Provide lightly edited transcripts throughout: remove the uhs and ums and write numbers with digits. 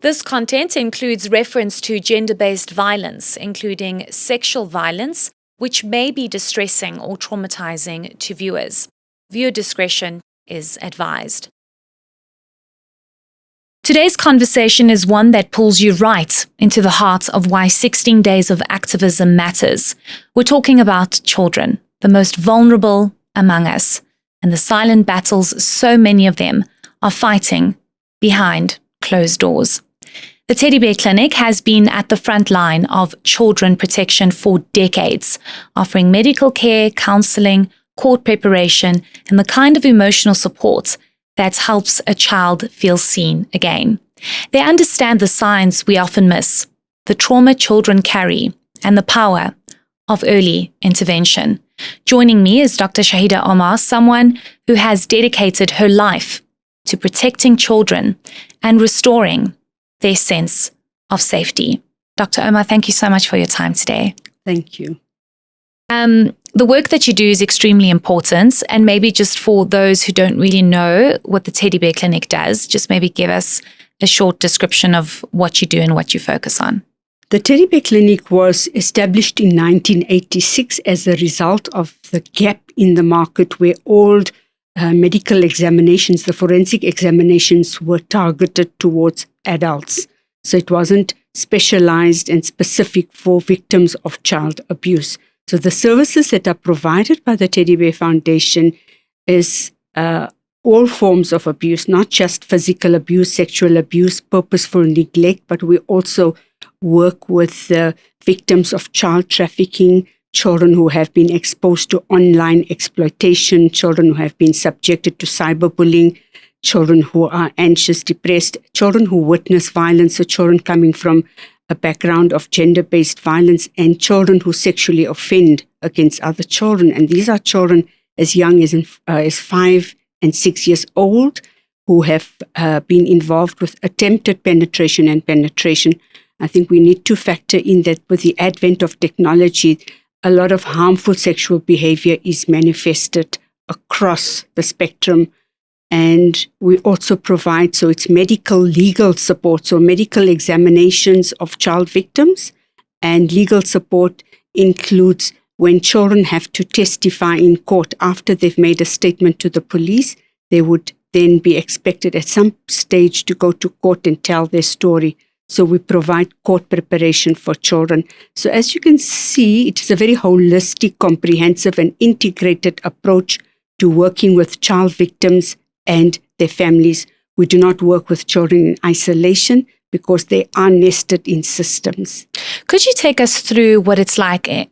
This content includes reference to gender-based violence, including sexual violence, which may be distressing or traumatizing to viewers. Viewer discretion is advised. Today's conversation is one that pulls you right into the heart of why 16 days of activism matters. We're talking about children, the most vulnerable among us, and the silent battles so many of them are fighting behind closed doors. The Teddy Bear Clinic has been at the front line of children protection for decades, offering medical care, counseling, court preparation, and the kind of emotional support that helps a child feel seen again. They understand the signs we often miss, the trauma children carry, and the power of early intervention. Joining me is Dr. Shaheda Omar, someone who has dedicated her life to protecting children and restoring their sense of safety. Dr. Omar, thank you so much for your time today. Thank you. The work that you do is extremely important, and maybe just for those who don't really know what the Teddy Bear Clinic does, just maybe give us a short description of what you do and what you focus on. The Teddy Bear Clinic was established in 1986 as a result of the gap in the market where old medical examinations, the forensic examinations, were targeted towards adults. So it wasn't specialized and specific for victims of child abuse. So the services that are provided by the Teddy Bear Foundation is all forms of abuse, not just physical abuse, sexual abuse, purposeful neglect, but we also work with victims of child trafficking, children who have been exposed to online exploitation, children who have been subjected to cyberbullying, children who are anxious, depressed, children who witness violence, so children coming from a background of gender-based violence, and children who sexually offend against other children. And these are children as young as 5 and 6 years old who have been involved with attempted penetration and penetration. I think we need to factor in that with the advent of technology, a lot of harmful sexual behavior is manifested across the spectrum. And we also provide, so it's medical legal support, so medical examinations of child victims, and legal support includes when children have to testify in court after they've made a statement to the police. They would then be expected at some stage to go to court and tell their story. So we provide court preparation for children. So as you can see, it is a very holistic, comprehensive, and integrated approach to working with child victims and their families. We do not work with children in isolation because they are nested in systems. Could you take us through what it's like a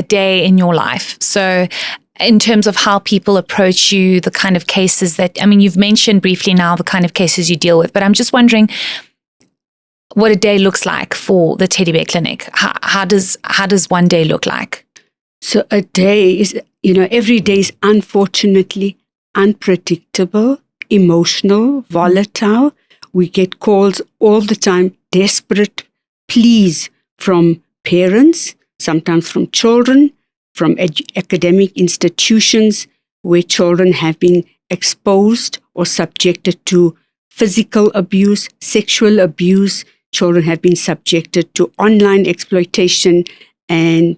day in your life? So in terms of how people approach you, the kind of cases that, I mean, you've mentioned briefly now the kind of cases you deal with, but I'm just wondering what a day looks like for the Teddy Bear Clinic. How does one day look like? So a day is, every day is unfortunately unpredictable, emotional, volatile. We get calls all the time, desperate pleas from parents, sometimes from children, from academic institutions where children have been exposed or subjected to physical abuse, sexual abuse. Children have been subjected to online exploitation and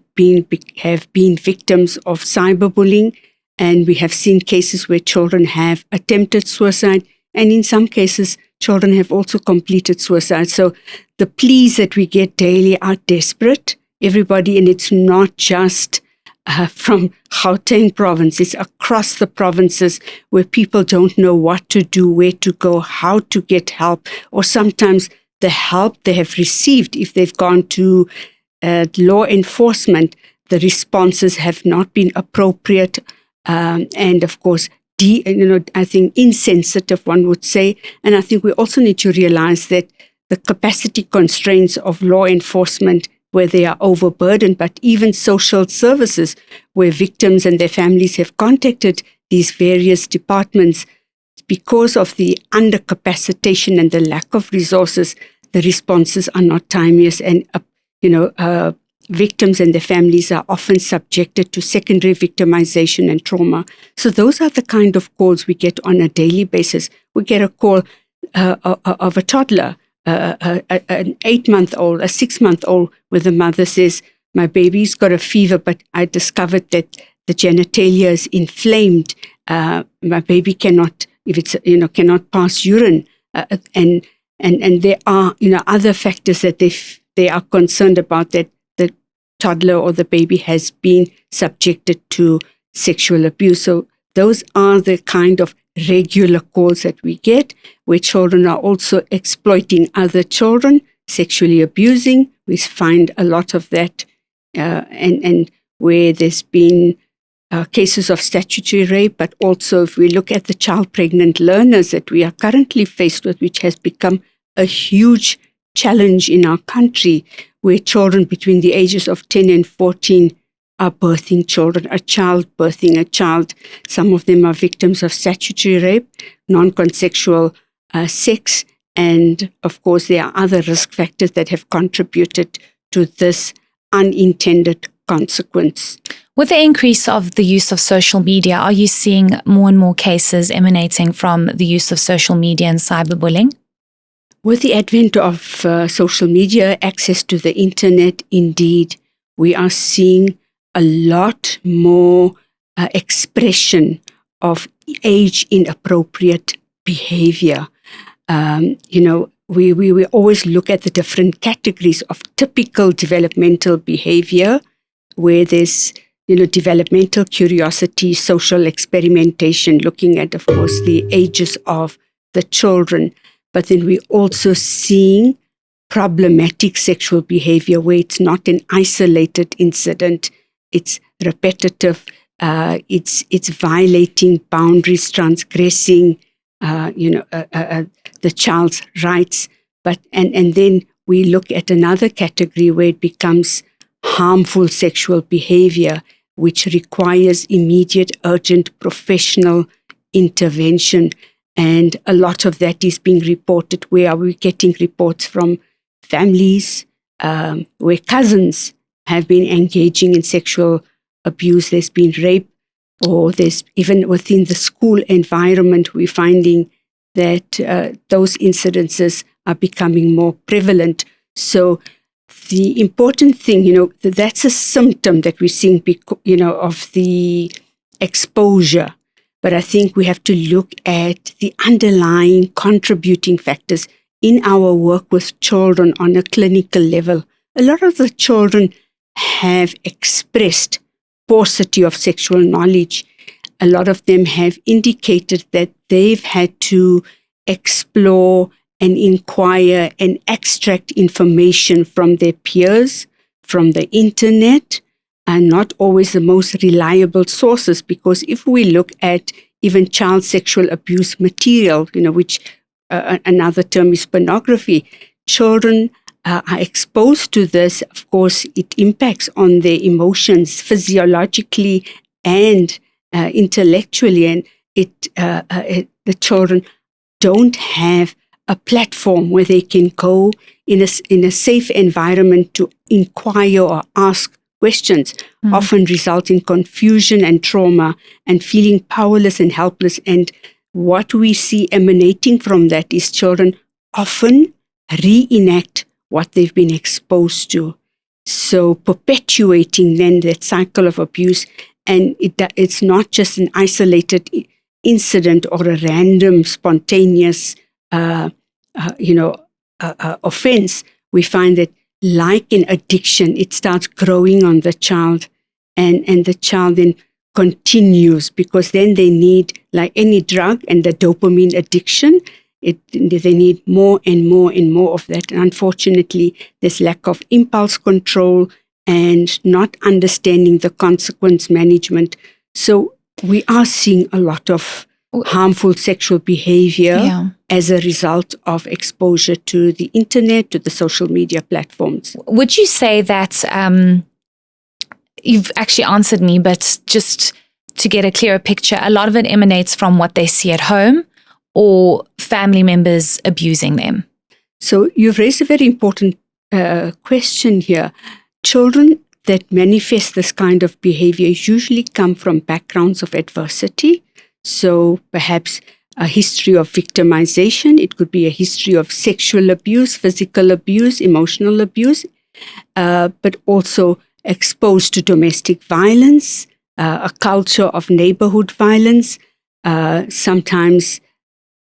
have been victims of cyberbullying. And we have seen cases where children have attempted suicide, and in some cases, children have also completed suicide. So the pleas that we get daily are desperate. Everybody, and it's not just from Gauteng province, it's across the provinces where people don't know what to do, where to go, how to get help, or sometimes the help they have received, if they've gone to law enforcement, the responses have not been appropriate. And of course, I think insensitive, one would say. And I think we also need to realize that the capacity constraints of law enforcement, where they are overburdened, but even social services, where victims and their families have contacted these various departments, because of the undercapacitation and the lack of resources, the responses are not timeous, and victims and their families are often subjected to secondary victimization and trauma. So those are the kind of calls we get on a daily basis. We get a call of a toddler, an 8-month-old, a 6-month-old, where the mother says, "My baby's got a fever, but I discovered that the genitalia is inflamed. My baby cannot, if it's cannot pass urine, and there are other factors that they are concerned about, that the toddler or the baby has been subjected to sexual abuse." So those are the kind of regular calls that we get, where children are also exploiting other children, sexually abusing. We find a lot of that, and where there's been cases of statutory rape, but also if we look at the child pregnant learners that we are currently faced with, which has become a huge challenge in our country, where children between the ages of 10 and 14 are birthing children, a child birthing a child. Some of them are victims of statutory rape, non-consensual sex, and of course there are other risk factors that have contributed to this unintended consequence. With the increase of the use of social media, are you seeing more and more cases emanating from the use of social media and cyberbullying? With the advent of social media, access to the internet, indeed, we are seeing a lot more expression of age-inappropriate behavior. We always look at the different categories of typical developmental behavior, where there's developmental curiosity, social experimentation, looking at, of course, the ages of the children. But then we're also seeing problematic sexual behavior, where it's not an isolated incident, it's repetitive, it's violating boundaries, transgressing, the child's rights. And then we look at another category where it becomes harmful sexual behavior, which requires immediate, urgent professional intervention. And a lot of that is being reported. Where are we getting reports from families where cousins have been engaging in sexual abuse? There's been rape, or there's even within the school environment, we're finding that those incidences are becoming more prevalent. So the important thing, that's a symptom that we're seeing, of the exposure. But I think we have to look at the underlying contributing factors in our work with children on a clinical level. A lot of the children have expressed paucity of sexual knowledge. A lot of them have indicated that they've had to explore and inquire and extract information from their peers, from the internet, and not always the most reliable sources. Because if we look at even child sexual abuse material, which another term is pornography, children are exposed to this. Of course, it impacts on their emotions physiologically and intellectually, and the children don't have a platform where they can go in a safe environment to inquire or ask questions, often result in confusion and trauma and feeling powerless and helpless. And what we see emanating from that is children often reenact what they've been exposed to. So perpetuating then that cycle of abuse, and it's not just an isolated incident or a random, spontaneous offense. We find that, like in addiction, it starts growing on the child, and the child then continues, because then they need, like any drug and the dopamine addiction, they need more and more and more of that. And unfortunately, there's lack of impulse control and not understanding the consequence management. So we are seeing a lot of harmful sexual behavior as a result of exposure to the internet, to the social media platforms. Would you say that, you've actually answered me, but just to get a clearer picture, a lot of it emanates from what they see at home or family members abusing them? So you've raised a very important question here. Children that manifest this kind of behavior usually come from backgrounds of adversity. So perhaps a history of victimization. It could be a history of sexual abuse, physical abuse, emotional abuse, but also exposed to domestic violence, a culture of neighborhood violence. Sometimes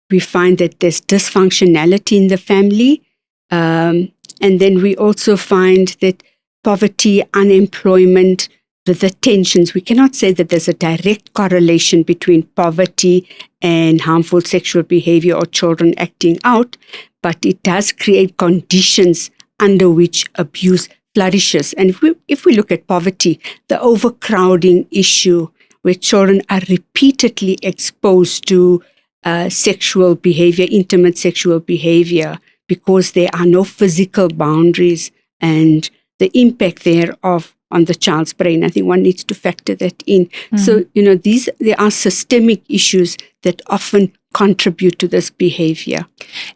we find that there's dysfunctionality in the family. And then we also find that poverty, unemployment, the tensions. We cannot say that there's a direct correlation between poverty and harmful sexual behavior or children acting out, but it does create conditions under which abuse flourishes. And if we look at poverty, the overcrowding issue where children are repeatedly exposed to sexual behavior, intimate sexual behavior, because there are no physical boundaries, and the impact thereof on the child's brain. I think one needs to factor that in. So, there are systemic issues that often contribute to this behavior.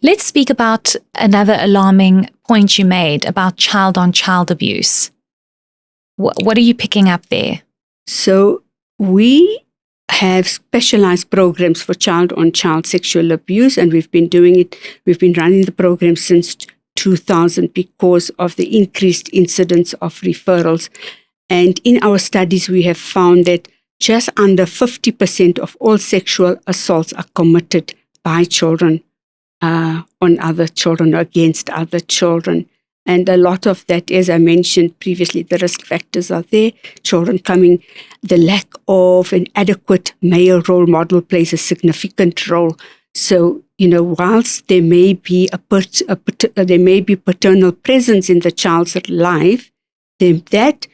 Let's speak about another alarming point you made about child-on-child abuse. What are you picking up there? So we have specialized programs for child-on-child sexual abuse, and we've been doing it. We've been running the program since 2000 because of the increased incidence of referrals. And in our studies, we have found that just under 50% of all sexual assaults are committed by children on other children or against other children. And a lot of that, as I mentioned previously, the risk factors are there. Children coming, the lack of an adequate male role model plays a significant role. So, whilst there may be paternal presence in the child's life, that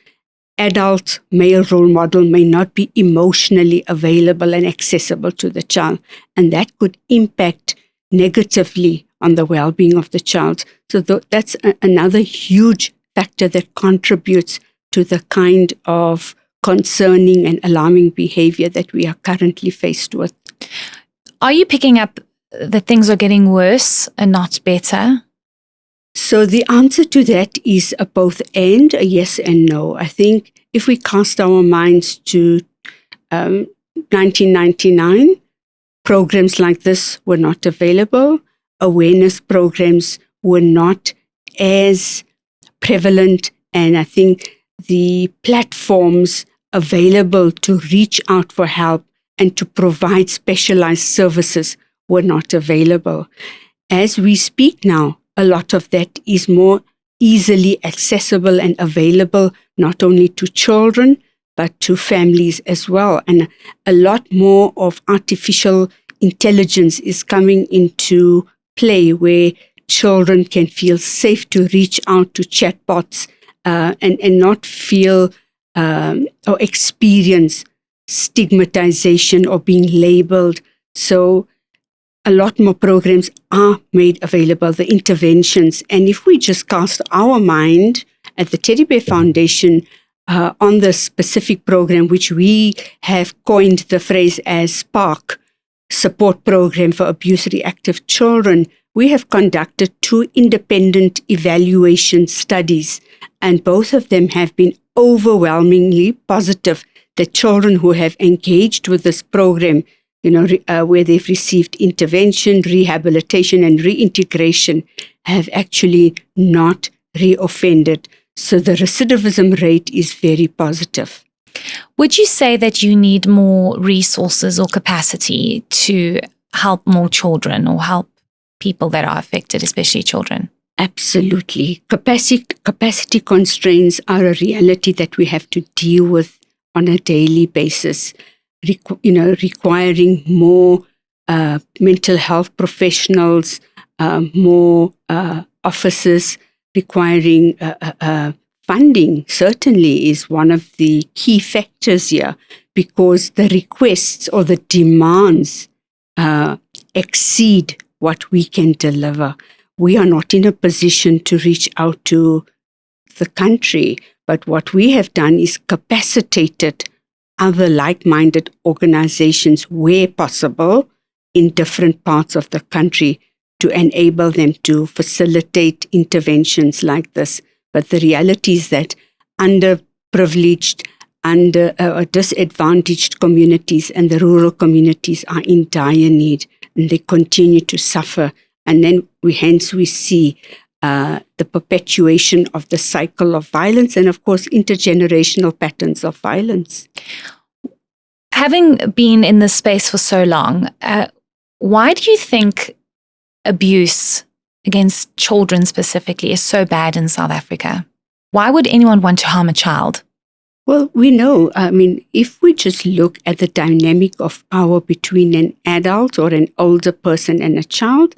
adult male role model may not be emotionally available and accessible to the child, and that could impact negatively on the well-being of the child. So that's another huge factor that contributes to the kind of concerning and alarming behavior that we are currently faced with. Are you picking up that things are getting worse and not better? So the answer to that is a both and, a yes and no. I think if we cast our minds to 1999, programs like this were not available. Awareness programs were not as prevalent, and I think the platforms available to reach out for help and to provide specialized services were not available. As we speak now, a lot of that is more easily accessible and available, not only to children, but to families as well. And a lot more of artificial intelligence is coming into play where children can feel safe to reach out to chatbots and not feel or experience stigmatization or being labeled. So a lot more programs are made available, the interventions. And if we just cast our mind at the Teddy Bear Foundation on the specific program, which we have coined the phrase as SPARK, Support Program for Abuse Reactive Children, we have conducted 2 independent evaluation studies, and both of them have been overwhelmingly positive that children who have engaged with this program, where they've received intervention, rehabilitation, and reintegration, have actually not reoffended. So the recidivism rate is very positive. Would you say that you need more resources or capacity to help more children or help people that are affected, especially children? Absolutely. Capacity constraints are a reality that we have to deal with on a daily basis. Requiring more mental health professionals, more officers, requiring funding certainly is one of the key factors here, because the requests or the demands exceed what we can deliver. We are not in a position to reach out to the country, but what we have done is capacitated other like-minded organizations where possible in different parts of the country to enable them to facilitate interventions like this. But the reality is that underprivileged, disadvantaged communities and the rural communities are in dire need. and they continue to suffer. And then we see the perpetuation of the cycle of violence and, of course, intergenerational patterns of violence. Having been in this space for so long, why do you think abuse against children specifically is so bad in South Africa? Why would anyone want to harm a child? Well, we know, if we just look at the dynamic of power between an adult or an older person and a child,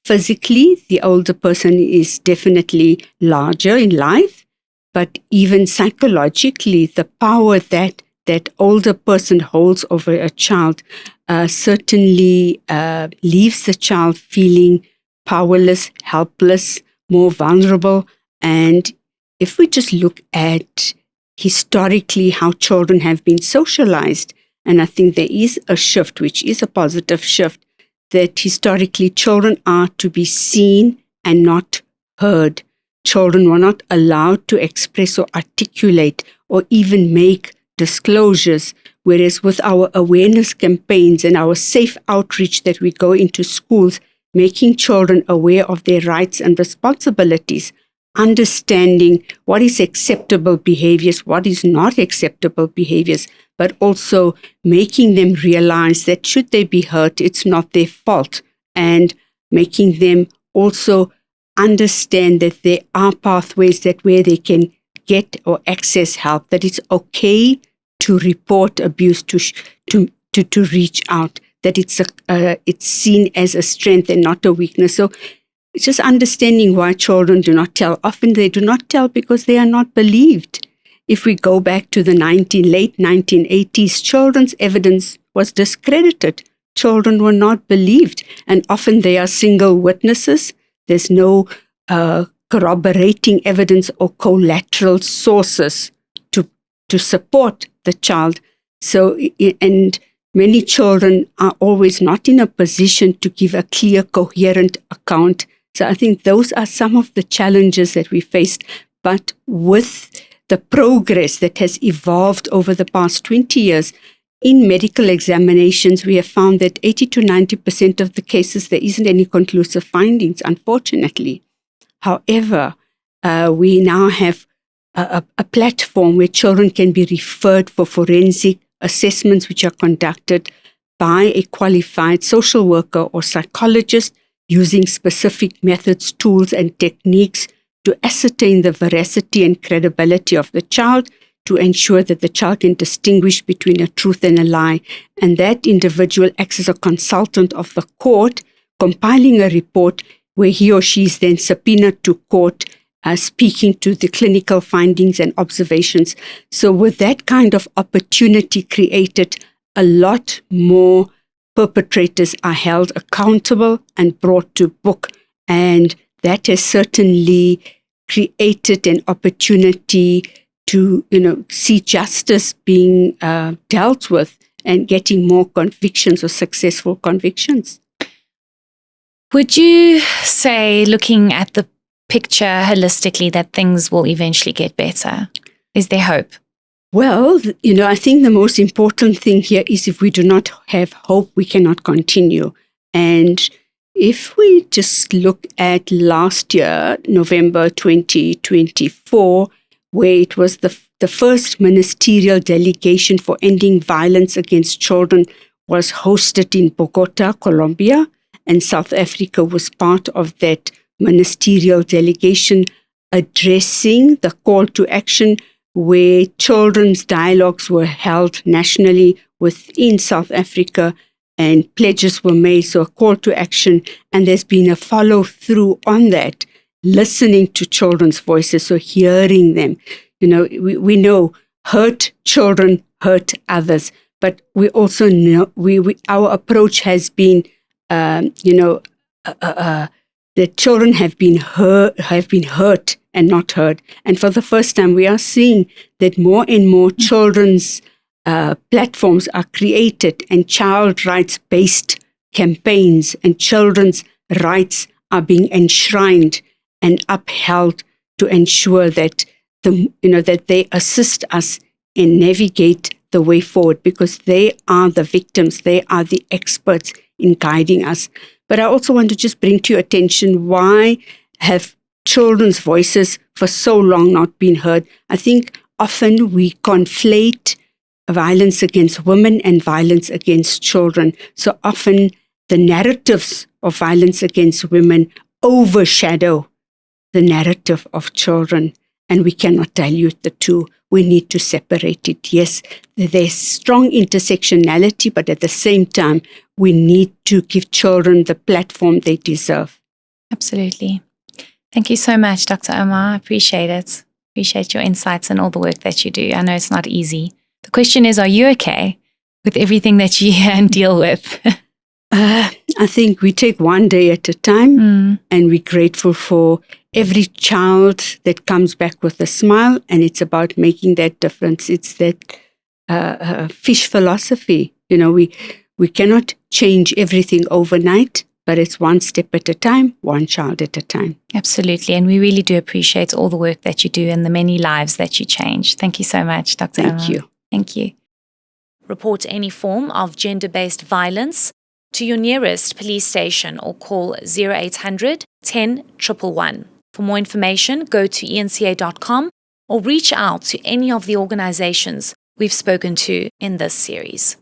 physically, the older person is definitely larger in life, but even psychologically, the power that older person holds over a child certainly leaves the child feeling powerless, helpless, more vulnerable. And if we just look at historically how children have been socialized, and I think there is a shift, which is a positive shift, that historically children are to be seen and not heard. Children were not allowed to express or articulate or even make disclosures, whereas with our awareness campaigns and our safe outreach that we go into schools, making children aware of their rights and responsibilities, understanding what is acceptable behaviors, what is not acceptable behaviors, but also making them realize that should they be hurt, it's not their fault, and making them also understand that there are pathways that where they can get or access help, that it's okay to report abuse, to reach out, that it's seen as a strength and not a weakness. So it's just understanding why children do not tell. Often they do not tell because they are not believed. If we go back to the late 1980s, children's evidence was discredited. Children were not believed. And often they are single witnesses. There's no corroborating evidence or collateral sources to support the child. So, and many children are always not in a position to give a clear, coherent account. So I think those are some of the challenges that we faced. But with the progress that has evolved over the past 20 years, in medical examinations, we have found that 80 to 90% of the cases, there isn't any conclusive findings, unfortunately. However, we now have a platform where children can be referred for forensic assessments, which are conducted by a qualified social worker or psychologist, using specific methods, tools, and techniques to ascertain the veracity and credibility of the child, to ensure that the child can distinguish between a truth and a lie. And that individual acts as a consultant of the court, compiling a report where he or she is then subpoenaed to court, speaking to the clinical findings and observations. So with that kind of opportunity created, a lot more perpetrators are held accountable and brought to book. And that has certainly created an opportunity to, see justice being dealt with and getting more convictions or successful convictions. Would you say, looking at the picture holistically, that things will eventually get better? Is there hope? Well, I think the most important thing here is if we do not have hope, we cannot continue. And if we just look at last year, November 2024, where it was the first ministerial delegation for ending violence against children was hosted in Bogota, Colombia, and South Africa was part of that ministerial delegation addressing the call to action, where children's dialogues were held nationally within South Africa and pledges were made, so a call to action, and there's been a follow-through on that, listening to children's voices, so hearing them. We know hurt children hurt others, but we also know our approach has been, that children have been hurt and not heard. And for the first time, we are seeing that more and more children's platforms are created and child rights-based campaigns and children's rights are being enshrined and upheld to ensure that that they assist us and navigate the way forward, because they are the victims, they are the experts in guiding us. But I also want to just bring to your attention, why have children's voices for so long not been heard? I think often we conflate violence against women and violence against children. So often the narratives of violence against women overshadow the narrative of children, and we cannot dilute the two. We need to separate it. Yes, there's strong intersectionality, but at the same time, we need to give children the platform they deserve. Absolutely. Thank you so much, Dr. Omar. I appreciate it. Appreciate your insights and all the work that you do. I know it's not easy. The question is, are you okay with everything that you hear and deal with? I think we take one day at a time, and we're grateful for every child that comes back with a smile, and it's about making that difference. It's that fish philosophy. You know, we cannot change everything overnight, but it's one step at a time, one child at a time. Absolutely. And we really do appreciate all the work that you do and the many lives that you change. Thank you so much, Dr. Omar. Thank you. Thank you. Report any form of gender-based violence to your nearest police station or call 0800 10 111. For more information, go to enca.com or reach out to any of the organizations we've spoken to in this series.